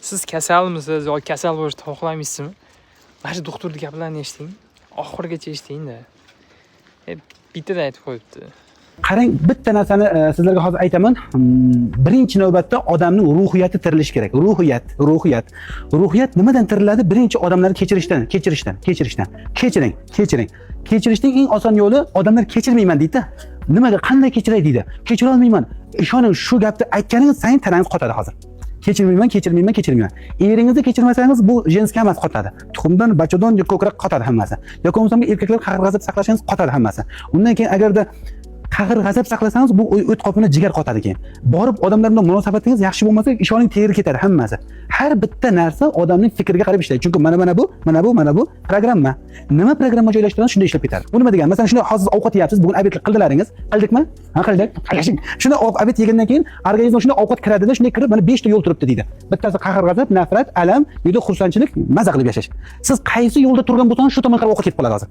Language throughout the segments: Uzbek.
siz kasalmisiz yoki kasal bo'lishni xohlamaysizmi? Mana shu doktorning gaplarini eshiting. Oxirigacha eshiting-da. Bittada aytib qo'yibdi. Qarang, bitta narsani sizlarga hozir aytaman. Birinchi navbatda odamning ruhiyati tirilishi kerak. Ruhiyat nimadan tiriladi? Birinchi odamlarni kechirishdan. Kechirishning eng oson yo'li odamlar kechirmayman deydi. Nimaga, qanday kechiray deydi. Kechira olmayman. Ishoning, shu gapni aytganingiz sayin tanangiz qotadi hozir. Kechirmayman. Eringizni kechirmasangiz bu jenskiy emas qotadi. Tuxumdan, bachadan, ko'krak qotadi hammasi. Yoki bo'lmasa erkaklar qahr-g'azab saqlashingiz qotadi hammasi. Undan keyin agarda qahr-g'azab saqlasangiz bu o't qopini jigar qotadi keyin. Borib odamlar bilan munosabatingiz yaxshi bo'lmasa, ishoning teri ketadi hammasi. Har bitta narsa odamning fikriga qarab ishlaydi. Chunki mana bu programma. Nima programma joylashtirsangiz shunday ishlab ketadi. Bu nima degani? Masalan, shunday hozir ovqat yeyapsiz, bugun obedlik qildilaringiz. Qildikmi? Ha, qildik. Shunday obed yegandan keyin organizmga shunday ovqat kiradi-da, shunday kirib mana 5 ta yo'l turibdi deydi. Bittasi qahr-g'azab, nafrat, alam, yo'lda xursandchilik, maza qilib yashash. Siz qaysi yo'lda turgan bo'lsangiz, shu tomonga qarab ovqat ketib qoladi hozir.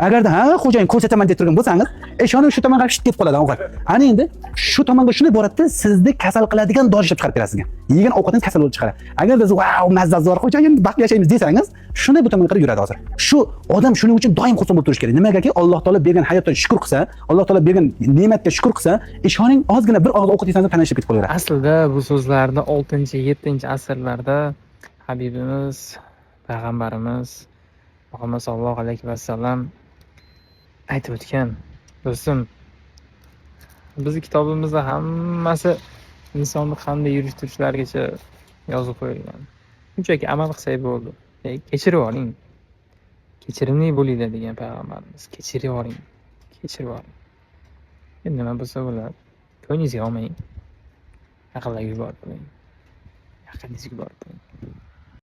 Agarda xo'jayin ko'rsataman deb turgan bo'lsangiz, ishoning shu tomonga qarab ketib qoladi ovqat. Ana endi shu tomonga shunday boradi-da, sizni kasal qiladigan dori ishlab chiqarib beradi sizga. Yegan ovqatingiz kasal bo'lib chiqadi. Agarda siz "Vau, mazzasi bor, xo'jayin, baxtli yashaymiz" desangiz, shunday bu tomonga qarab yuradi hozir. Shu odam shuning uchun doim xursand bo'lib turish kerak. Nimagaki Alloh taolo bergan hayotdan shukr qilsa, Alloh taolo bergan ne'matga shukr qilsa, ishoning ozgina bir og'iz ovqat yesangiz tanishib ketib qolaveradi. Aslida bu so'zlarni 6-7-asrlarda Habibimiz, payg'ambarimiz Muhammad sallallohu alayhi vasallam aytib o'tgan. Do'stim, bizning kitobimizda hammasi insonni qanday yurishtirishlarigacha yozib qo'yilgan. Shunchaki amal qilsak bo'ldi. Kechirib oling. Kechirimli bo'linglar degan payg'ambarimiz. Kechirib oling. Endi nima bo'lsa bo'ladi. Ko'nglingizga olmang. Aqlingizga borib qo'ying.